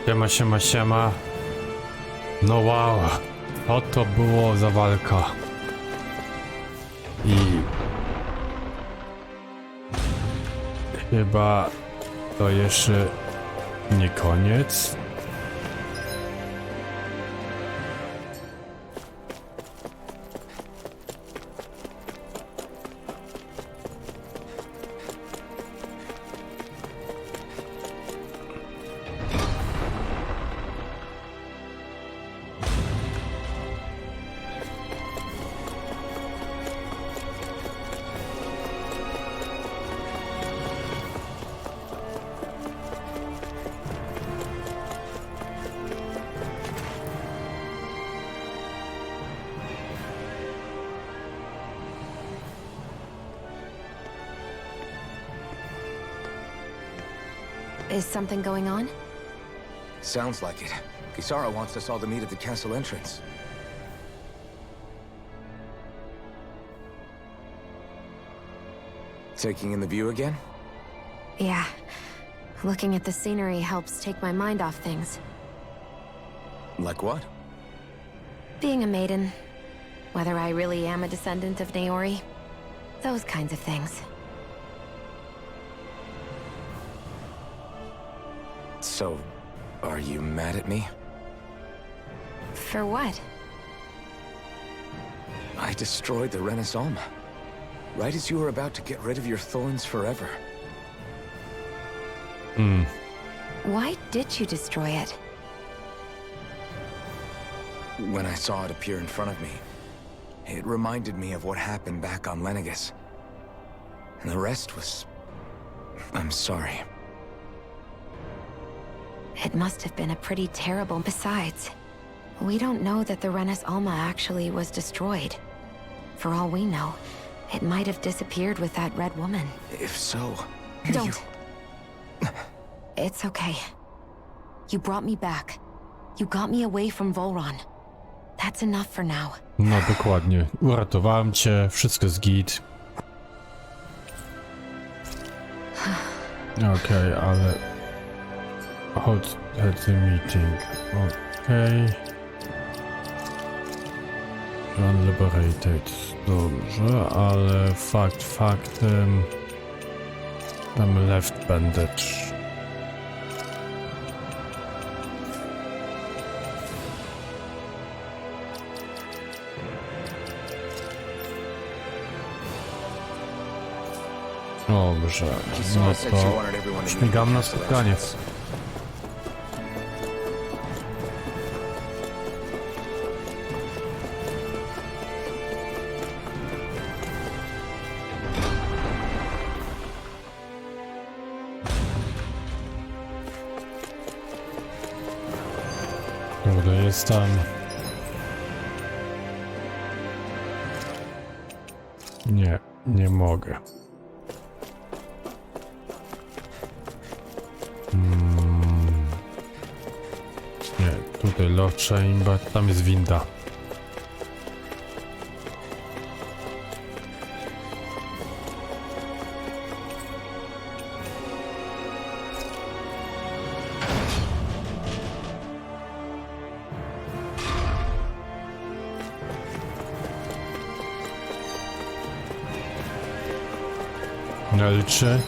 Siema, siema, siema. No wow, co to było za walka. I chyba to jeszcze nie koniec. Is something going on? Sounds like it. Kisara wants us all to meet at the castle entrance. Taking in the view again? Yeah. Looking at the scenery helps take my mind off things. Like what? Being a maiden. Whether I really am a descendant of Naori. Those kinds of things. So, are you mad at me? For what? I destroyed the Renaissance. Right as you were about to get rid of your thorns forever. Why did you destroy it? When I saw it appear in front of me, it reminded me of what happened back on Lenegus. And the rest was... I'm sorry. It must have been a pretty terrible... Besides, we don't know that the Renas Alma actually was destroyed. For all we know, it might have disappeared with that red woman. If so... Don't. It's okay. You brought me back. You got me away from Volron. That's enough for now. No dokładnie. Uratowałem cię, wszystko jest git. Okej, ale... Hold the meeting. Okej. Unliberated. Dobrze, ale faktem... Tam left bandage. Dobrze, no to śmigam na spotkanie. Kurde, jest tam... Nie mogę. Nie, tutaj love chamber, tam jest winda. L3.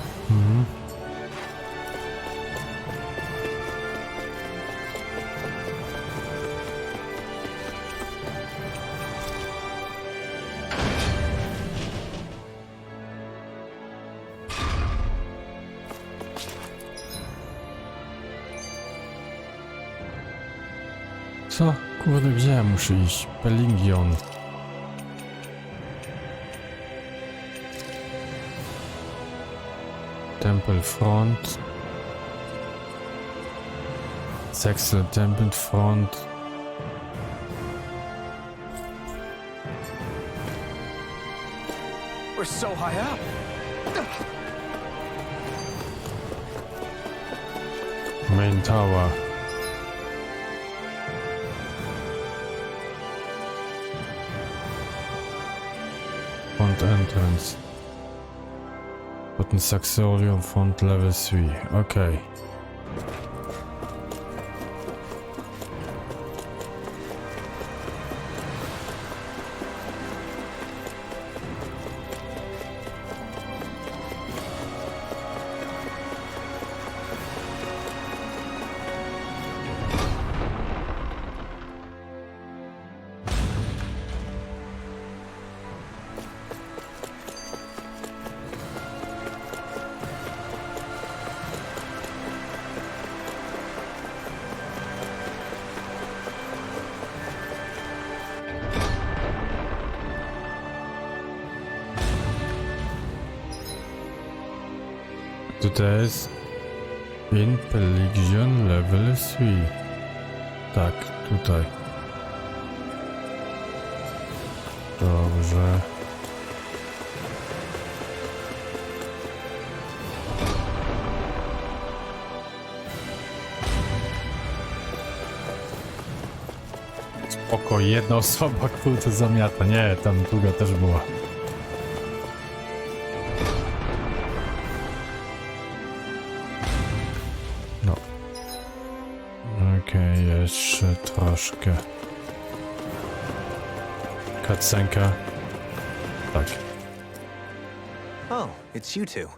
Co? Kurde, gdzie ja muszę iść? Pelingion. Temple Front. Sexual Temple Front. We're so high up! Main Tower. Front entrance. Potem Saxorium Front Level 3. Okej. tutaj jest? Intelligence level 3. Tak, tutaj. Dobrze. Spoko, jedna osoba, kurde, zamiata. Nie, tam druga też była. No. Okej, jeszcze troszkę. Cutscenka. Tak. Oh, it's you two.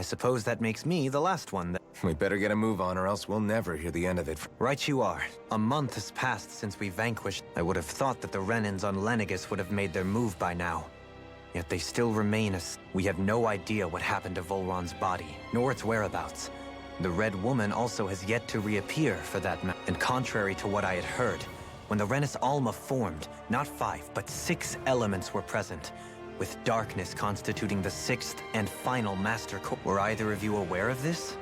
I suppose that makes me the last one. We better get a move on or else we'll never hear the end of it. Right you are. A month has passed since we vanquished. I would have thought that the Renans on Lenegis would have made their move by now. Yet they still remain as... We have no idea what happened to Volron's body, nor its whereabouts. The Red Woman also has yet to reappear for that and contrary to what I had heard, when the Renis Alma formed, not 5, but 6 elements were present, with darkness constituting the 6th and final master core. Were either of you aware of this?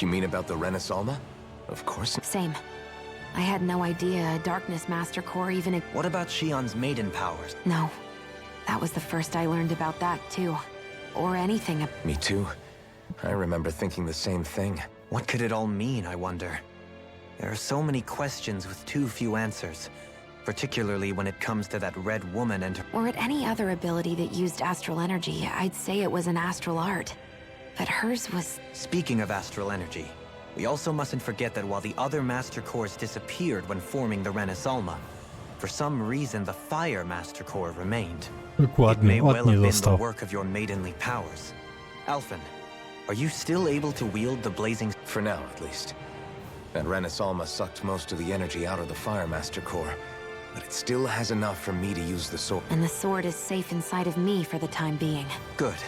You mean about the Rena Alma? Of course. Same. I had no idea a darkness master core even... What about Shion's maiden powers? No. That was the first I learned about that, too. Or anything. Me too. I remember thinking the same thing. What could it all mean, I wonder? There are so many questions with too few answers, particularly when it comes to that Red Woman and her... Or at any other ability that used astral energy, I'd say it was an astral art. But hers was... Speaking of astral energy, we also mustn't forget that while the other Master Cores disappeared when forming the Renis Alma, for some reason the Fire Master Core remained. It may Dokładnie, well have ładnie been the został. work of your maidenly powers. Alphen, are you still able to wield the blazing... For now, at least. That Renis Alma sucked most of the energy out of the Fire Master Core, but it still has enough for me to use the sword. And the sword is safe inside of me for the time being. Good.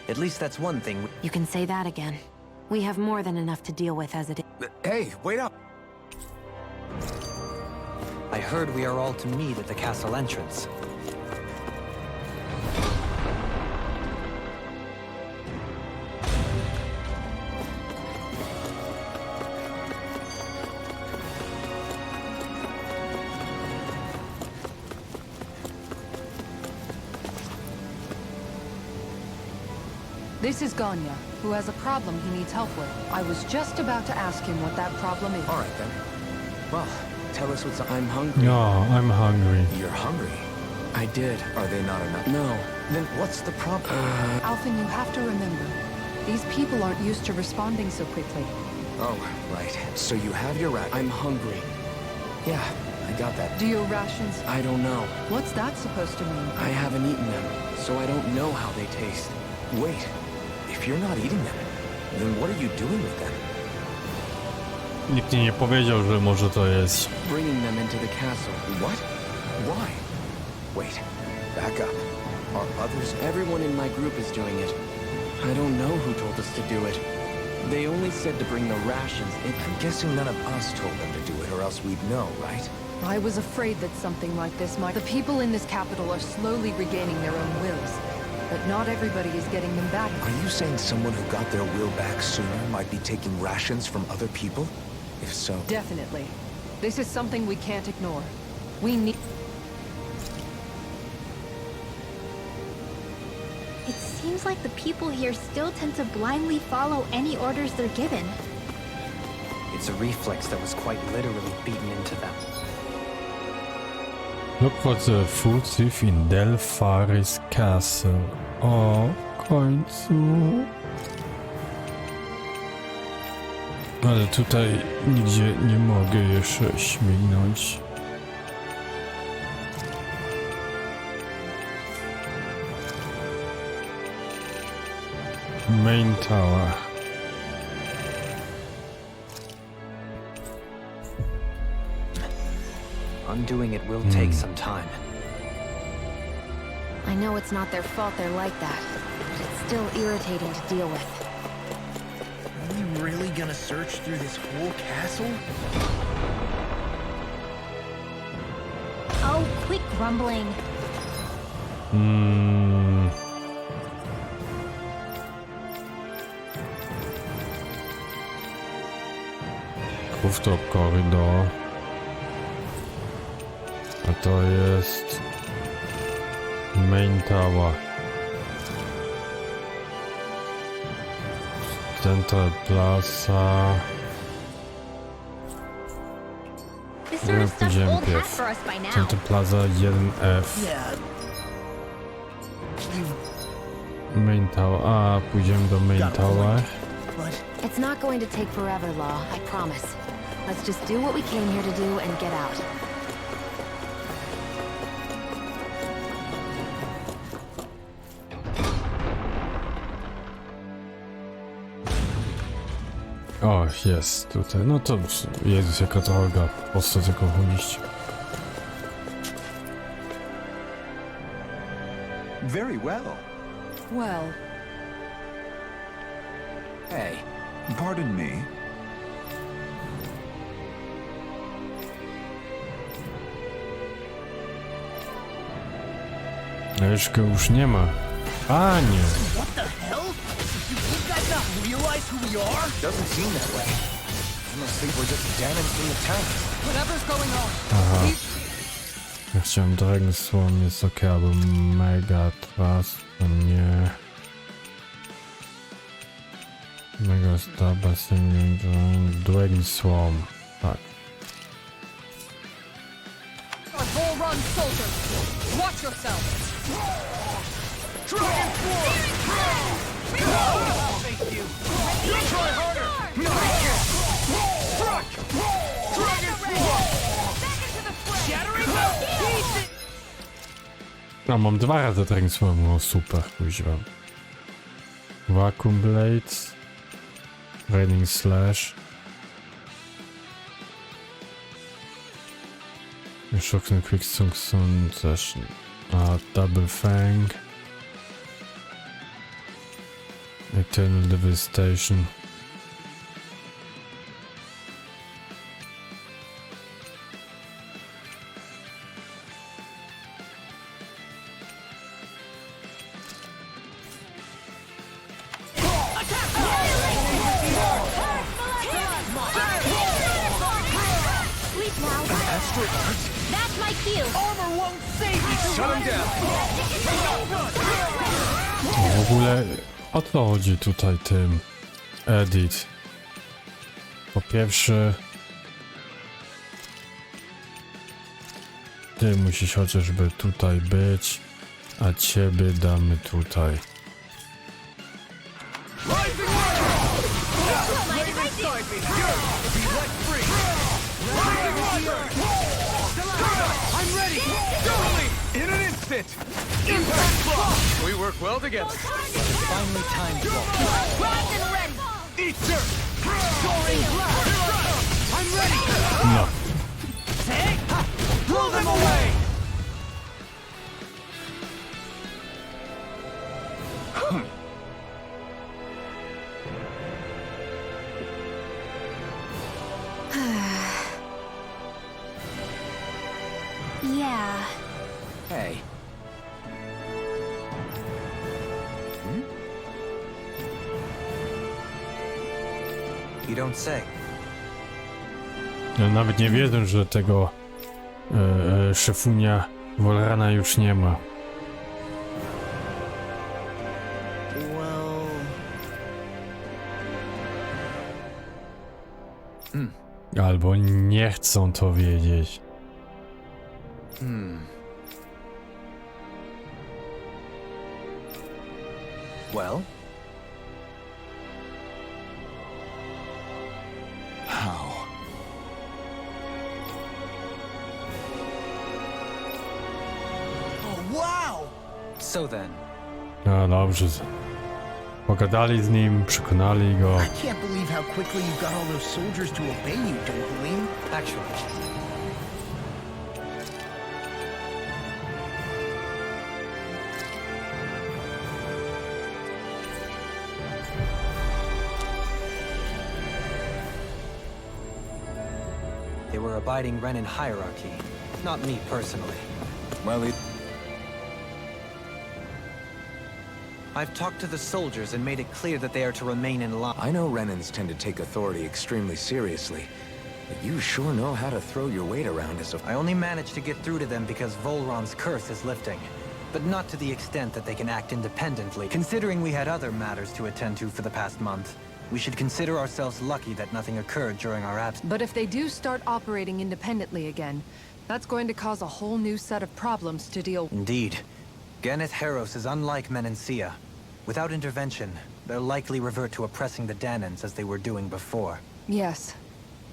At least that's one thing. You can say that again. We have more than enough to deal with as it is. Hey, wait up! I heard we are all to meet at the castle entrance. This is Ganya, who has a problem he needs help with. I was just about to ask him what that problem is. All right, then. Well, tell us what's... I'm hungry. No, I'm hungry. You're hungry. I did. Are they not enough? No. Then what's the problem? Alphen, you have to remember, these people aren't used to responding so quickly. Oh, right. So you have your rat... I'm hungry. Yeah, I got that. Do your rations... I don't know. What's that supposed to mean? I haven't eaten them, so I don't know how they taste. Wait. If you're not eating them, then what are you doing with them? Nikt mi nie powiedział, że może to jest... Bringing them into the castle. What? Why? Wait. Back up. Are others... Everyone in my group is doing it. I don't know who told us to do it. They only said to bring the rations in. I'm guessing none of us told them to do it, or else we'd know, right? I was afraid that something like this might... The people in this capital are slowly regaining their own wills. But not everybody is getting them back. Are you saying someone who got their will back sooner might be taking rations from other people? If so... Definitely. This is something we can't ignore. We need... It seems like the people here still tend to blindly follow any orders they're given. It's a reflex that was quite literally beaten into them. Look for the food thief in Delpharis Castle. O, w końcu. Ale tutaj nigdzie nie mogę jeszcze śmignąć. Main Tower. Undoing it will take some time. I know it's not their fault they're like that, but it's still irritating to deal with. Are we really gonna search through this whole castle? Oh, quit grumbling. rooftop korridor. A to jest main tower. Central Plaza. This sort of stuff's Pójdziemy old hat pierw. for us by now. Central Plaza 1F. Yeah. Main tower. A, pójdziemy do main Got a tower. But It's not going to take forever, Law, I promise. Let's just do what we came here to do and get out. O, jest tutaj. No to Jezus, jaka droga. Po co tylko chodzić? Very well. Well, Hey, pardon me. Już go już nie ma. Panie! what the hell? Do you guys not realize who we are? Doesn't seem that way. I must think we're just damaged from the town. whatever's going on. Aha. Ja chciałem Dragon Swarm, jest ok, albo Mega Trust, to nie. Mega Star Basing Dragon Swarm, tak. Bull Run soldiers, watch yourself. A mam 2 razy Dragon Swarm, o super, kuźwa. Vacuum Blades, Raining Slash. Shocking Quick Sun też. A Double Fang. Eternal Devastation. That's my cue. Armor won't save you! Shut him down. W ogóle o co chodzi tutaj tym edit? Po pierwsze, ty musisz chociażby tutaj być, a ciebie damy tutaj. I'm ready. In an instant. Impact block. We work well together. Finally time to walk. Primed and ready. Eater. Soaring blast. I'm ready. No. Blow them away. Yeah. Hey. You don't say. Ja nawet nie wiedzę, że tego szefunia Wolrana już nie ma. Well... Albo nie chcą to wiedzieć. Well? How? Oh, wow! So then, No dobrze. Pogadali z nim, przekonali go. I can't believe how quickly you got all those soldiers to obey you, Dohalim. actually, they were abiding Renan hierarchy, not me personally. Well, I've talked to the soldiers and made it clear that they are to remain in line. I know Renans tend to take authority extremely seriously, You sure know how to throw your weight around as a... I only managed to get through to them because Volron's curse is lifting. But not to the extent that they can act independently. Considering we had other matters to attend to for the past month, we should consider ourselves lucky that nothing occurred during our absence. But if they do start operating independently again, that's going to cause a whole new set of problems to deal with. Indeed. Ganeth Heros is unlike Menancia. Without intervention, they'll likely revert to oppressing the Dahnans as they were doing before. Yes.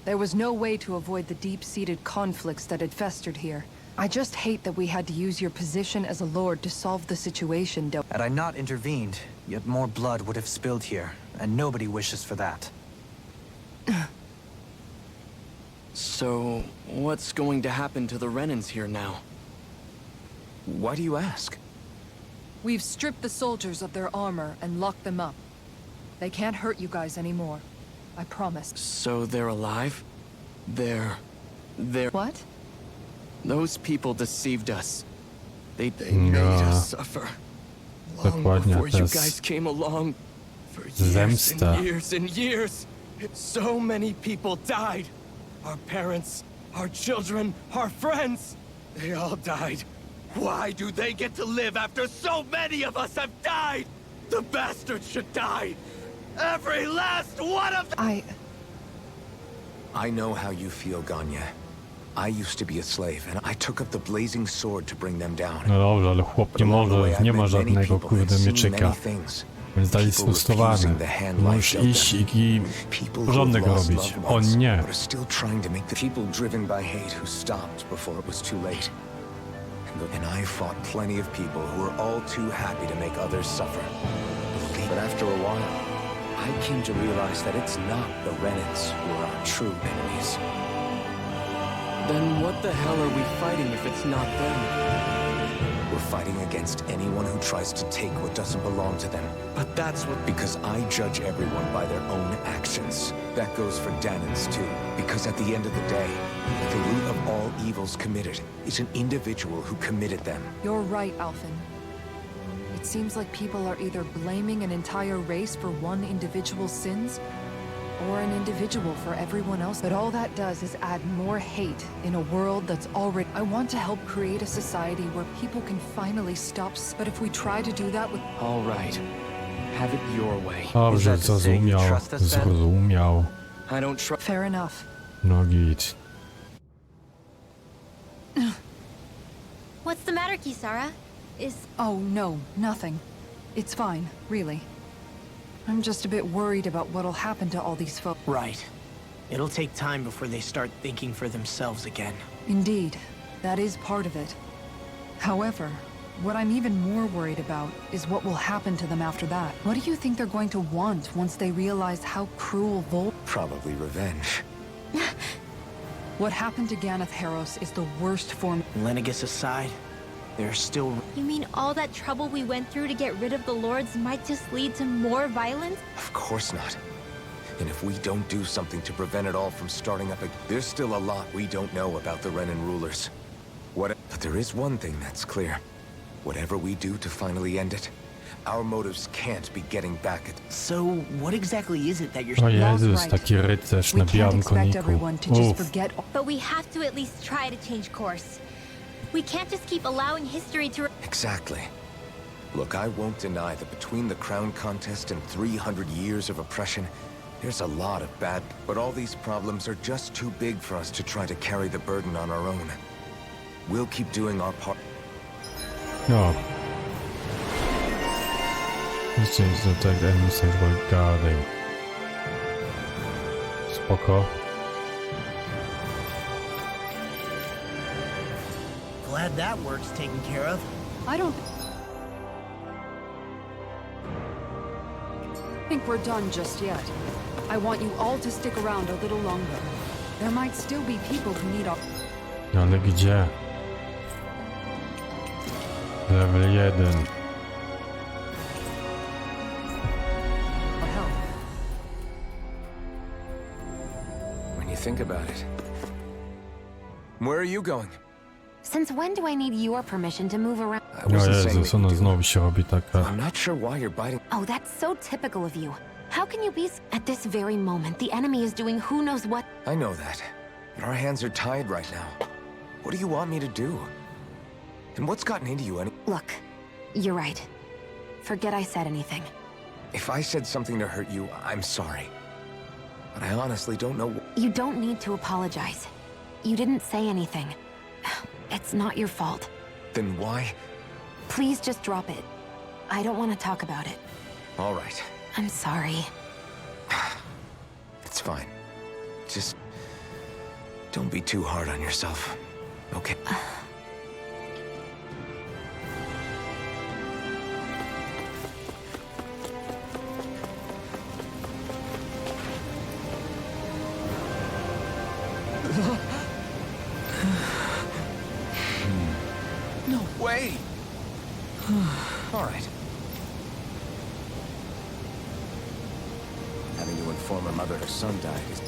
There was no way to avoid the deep-seated conflicts that had festered here. I just hate that we had to use your position as a lord to solve the situation, Had I not intervened, yet more blood would have spilled here, and nobody wishes for that. So, what's going to happen to the Renans here now? Why do you ask? We've stripped the soldiers of their armor and locked them up. They can't hurt you guys anymore. I promise. So they're alive? They're... What? Those people deceived us. They made us suffer. Long before you guys came along. For years and years and years. So many people died. Our parents, our children, our friends. They all died. Why do they get to live after so many of us have died? The bastards should die. Every last one of them! I know how you feel, Ganya. I used to be a slave, and I took up the blazing sword to bring them down. No dobrze, ale chłop nie ma żadnego kurde mieczyka. Więc dalej sfrustrowany. Możesz iść i porządek robić. On nie. And I fought plenty of people who were all too happy to make others suffer. But after a while, I came to realize that it's not the Renans who are our true enemies. Then what the hell are we fighting if it's not them? We're fighting against anyone who tries to take what doesn't belong to them. But that's what... Because I judge everyone by their own actions. That goes for Dahnans too. Because at the end of the day, the root of all evils committed is an individual who committed them. You're right, Alphen. It seems like people are either blaming an entire race for one individual's sins, or an individual for everyone else. But all that does is add more hate in a world that's already... I want to help create a society where people can finally stop... But if we try to do that with... All right. Have it your way. Dobrze, zrozumiał. I don't trust... Fair enough. No git. What's the matter, Kisara? Oh, no, nothing. It's fine, really. I'm just a bit worried about what'll happen to all these folks. Right. It'll take time before they start thinking for themselves again. Indeed, that is part of it. However, what I'm even more worried about is what will happen to them after that. What do you think they're going to want once they realize how cruel Probably revenge. What happened to Ganeth Heros is the worst form... Lenegis aside, there's still... You mean all that trouble we went through to get rid of the lords might just lead to more violence? Of course not. And if we don't do something to prevent it all from starting up again, there's still a lot we don't know about the Renan rulers. But there is one thing that's clear. Whatever we do to finally end it, our motives can't be getting back at... So, what exactly is it that you're... O Jezus, taki rycerz na białym koniku. Uff. But we have to at least try to change course. We can't just keep allowing history to... Exactly. Look, I won't deny that between the crown contest and 300 years of oppression, there's a lot of bad... But all these problems are just too big for us to try to carry the burden on our own. We'll keep doing our part... No. This is the tag emissions were guarding. Spoko. Glad that work's taken care of. I don't think we're done just yet. I want you all to stick around a little longer. There might still be people who need our... Ale gdzie? Level 1. help. When you think about it... Where are you going? Since when do I need your permission to move around? I O wasn't saying Jezus, that you ona do. znowu się robi taka... I'm not sure why you're biting... Oh, that's so typical of you. How can you be... At this very moment, the enemy is doing who knows what... I know that. But our hands are tied right now. What do you want me to do? And what's gotten into you? Look, you're right. Forget I said anything. If I said something to hurt you, I'm sorry. But I honestly don't know. You don't need to apologize. You didn't say anything. It's not your fault. Then why? Please just drop it. I don't want to talk about it. All right. I'm sorry. It's fine. Just don't be too hard on yourself. Okay. No way! All right. Having to inform her mother her son died is...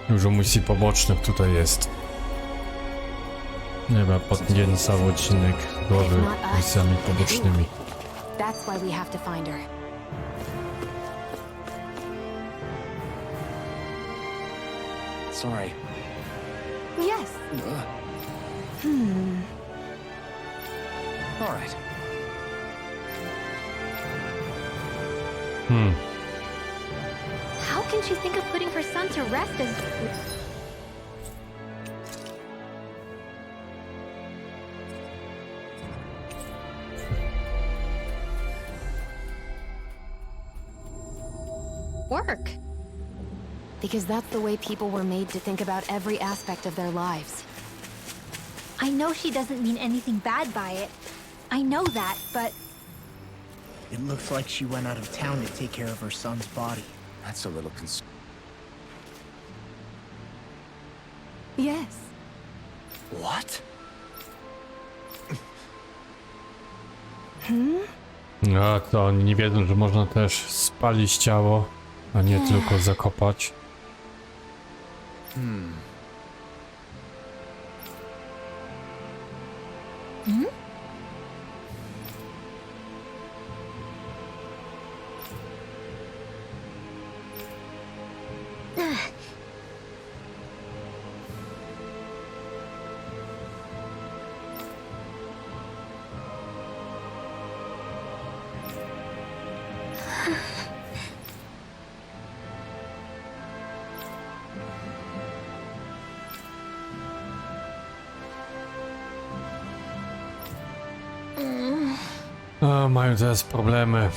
Dużo misji pobocznych tutaj jest. Nie wiem, podjęty cały odcinek głowy misjami pobocznymi. That's why we have to find her. Sorry. Yes. All right. How can she think of putting her son to rest as... work? Because that's the way people were made to think about every aspect of their lives. I know she doesn't mean anything bad by it. I know that, but... It looks like she went out of town to take care of her son's body. That's a little Yes. What? A to oni nie wiedzą, że można też spalić ciało, a nie tylko zakopać. A, mają teraz problemy.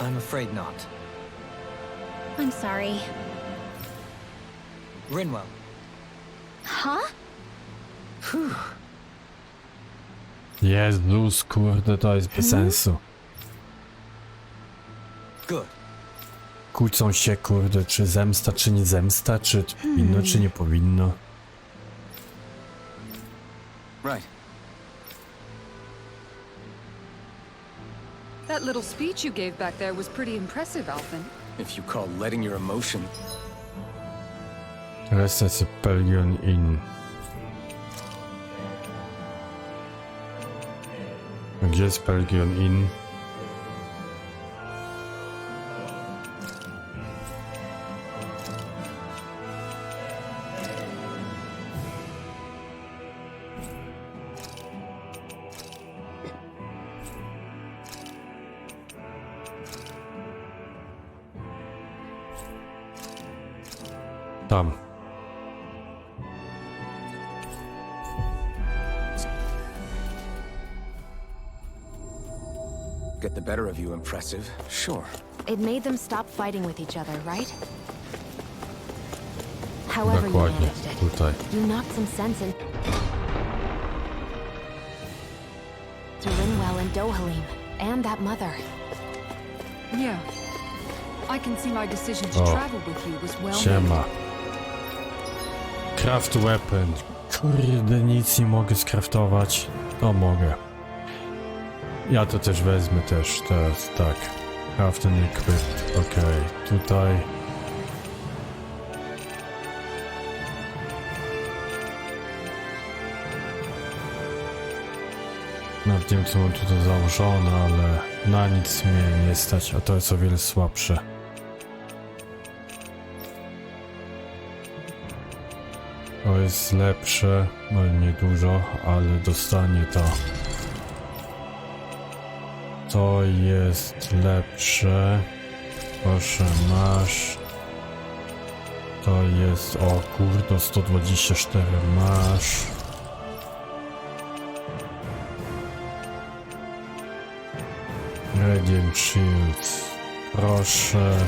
I'm afraid not. I'm sorry. Rinwell. Huh? Jezus, kurde, to jest bez sensu. Good. Kłócą się, kurde, czy zemsta, czy nie zemsta, czy powinno, czy nie powinno. Right. That little speech you gave back there was pretty impressive, Alphen. If you call letting your emotion... Rest Pelgion in. Gdzie jest Pelgion in? Tam. Get the better of you, impressive. Sure. It made them stop fighting with each other, right? However you Dokładnie, managed it, tutaj. you knocked some sense into Rinwell and Dohalim, and that mother. Yeah. I can see my decision to Oh. travel with you was well made. Siema. Craft weapon. Kurde, nic nie mogę skraftować. To mogę. Ja to też wezmę też teraz, tak. Craft and equip, okej. Tutaj. Nawet nie wiem, co mam tutaj założone, ale na nic mnie nie stać, a to jest o wiele słabsze. To jest lepsze, no nie dużo, ale dostanie to. To jest lepsze. Proszę, masz. To jest, o kurde, 124 masz. Radiant Shield, proszę.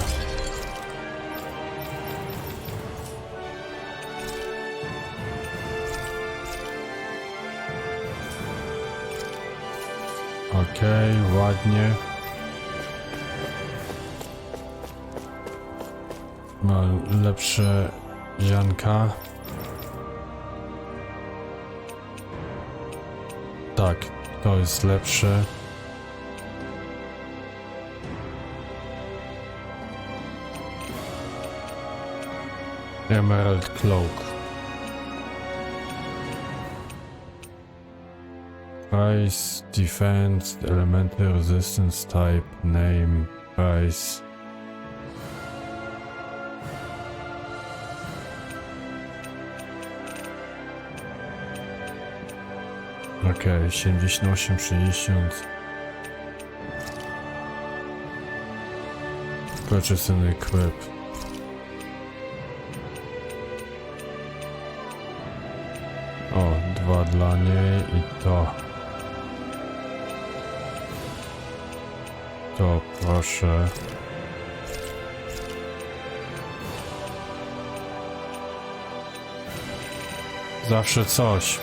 Okej, ładnie. Ma lepsze ziarnka. Tak, to jest lepsze. Emerald Cloak. Price, Defense, Elemental Resistance Type, Name, Price. Okej, 78, 60. Purchase and Equip. O, 2 dla niej i to. To proszę. Zawsze coś.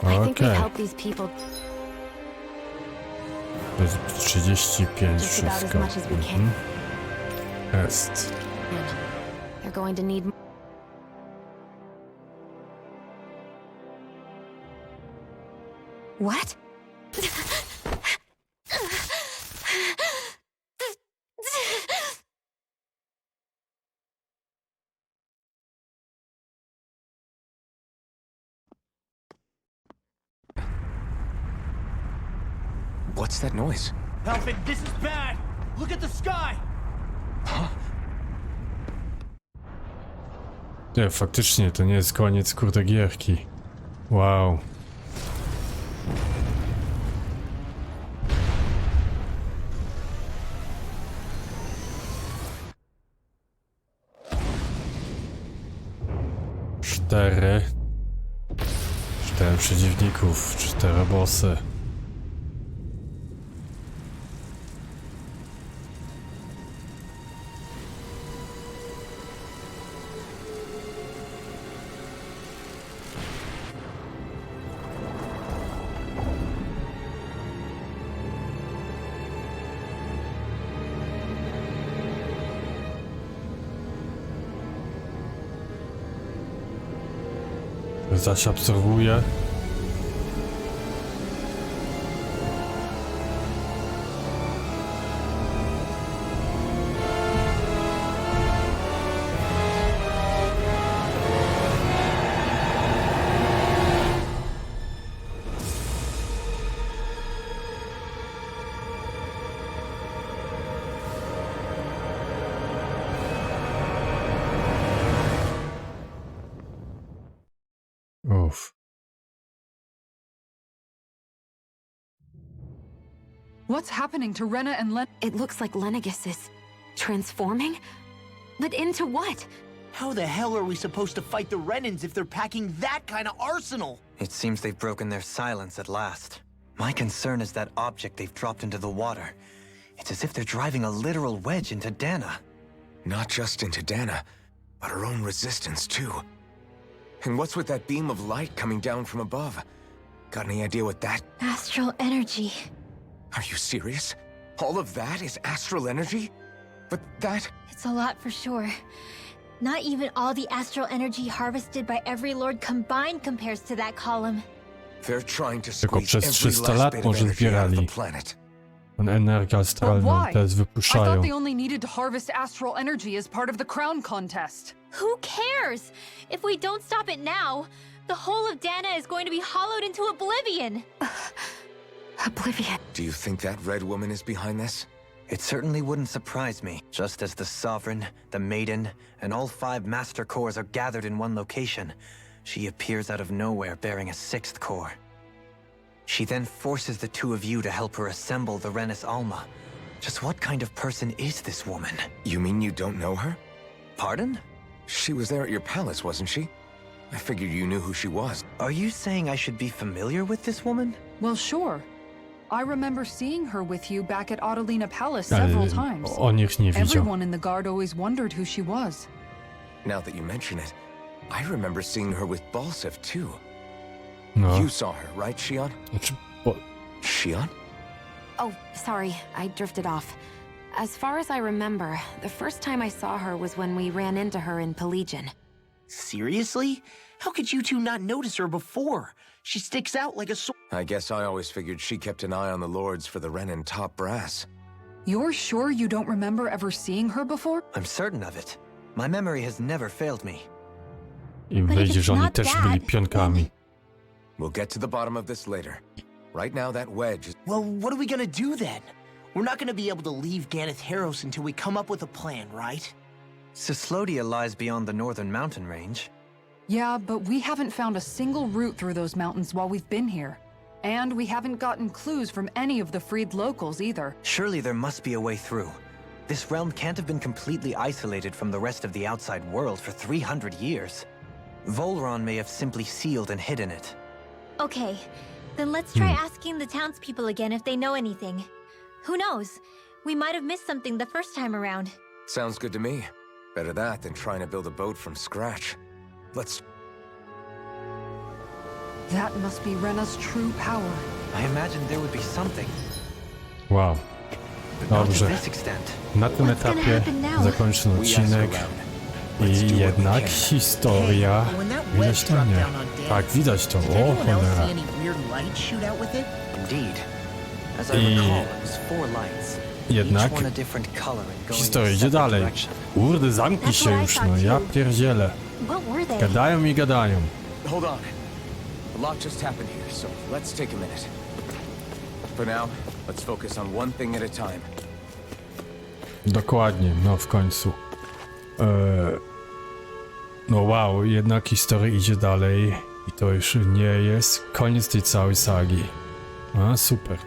Okej. To jest 35 wszystko. Jest. They're going to need. What? What's that noise? Alfred, this is bad! Look at the sky! Nie, faktycznie to nie jest koniec kurde gierki. Wow. Cztery przeciwników, 4 bossy. Zaś absorbuje. Oof. What's happening to Rena and Len? It looks like Lenegis is transforming? But into what? How the hell are we supposed to fight the Renans if they're packing that kind of arsenal? It seems they've broken their silence at last. My concern is that object they've dropped into the water. It's as if they're driving a literal wedge into Dahna. Not just into Dahna, but our own resistance too. And what's with that beam of light coming down from above? Got any idea what that... Astral energy. Are you serious? All of that is astral energy? But that... It's a lot for sure. Not even all the astral energy harvested by every lord combined compares to that column. They're trying to Tylko squeeze przez every 300 last lat bit of może energy out of the zbierali planet. energię astralną, why? teraz I wypuszczają. thought they only needed to harvest astral energy as part of the crown contest. Who cares? If we don't stop it now, the whole of Dahna is going to be hollowed into oblivion. Oblivion. Do you think that red woman is behind this? It certainly wouldn't surprise me, just as the Sovereign, the Maiden, and all 5 Master Cores are gathered in one location. She appears out of nowhere bearing a 6th core. She then forces the 2 of you to help her assemble the Renis Alma. Just what kind of person is this woman? You mean you don't know her? Pardon? She was there at your palace, wasn't she? I figured you knew who she was. Are you saying I should be familiar with this woman? Well, sure. I remember seeing her with you back at Adelina Palace several times. On ich nie widział. Everyone in the guard always wondered who she was. Now that you mention it, I remember seeing her with Balsef too. No. You saw her, right, Shion? Znaczy, bo... Shion? Oh, sorry, I drifted off. As far as I remember, the first time I saw her was when we ran into her in Pelagian. Seriously? How could you two not notice her before? She sticks out like a sword. I guess I always figured she kept an eye on the lords for the Renin top brass. You're sure you don't remember ever seeing her before? I'm certain of it. My memory has never failed me. I wyjdzie, że oni też byli pionkami. We'll get to the bottom of this later. Right now, that wedge is... Well, what are we gonna do then? We're not gonna be able to leave Ganeth Harros until we come up with a plan, right? Cislodia lies beyond the northern mountain range. Yeah, but we haven't found a single route through those mountains while we've been here. And we haven't gotten clues from any of the freed locals either. Surely there must be a way through. This realm can't have been completely isolated from the rest of the outside world for 300 years. Volron may have simply sealed and hidden it. Okay, then let's try asking the townspeople again if they know anything. Who knows? We might have missed something the first time around. Sounds good to me. Better that than trying to build a boat from scratch. Let's... That must be Rena's true power. I imagined there would be something, Wow. but not to Dobrze. this extent. Na tym etapie zakończę odcinek. I jednak historia wyjaśnienia. Tak, widać to. O, cholera. Indeed. As I recall, it was 4 lights. Jednak Each one a different color and going historia in idzie separate dalej. directions. Kurde, zamknij się już, no ja pierdzielę. What were they? Gadają i gadają. Hold on. A lot just happened here, so let's take a minute. For now, let's focus on one thing at a time. Dokładnie, no w końcu. No wow, jednak historia idzie dalej i to już nie jest koniec tej całej sagi. A, super.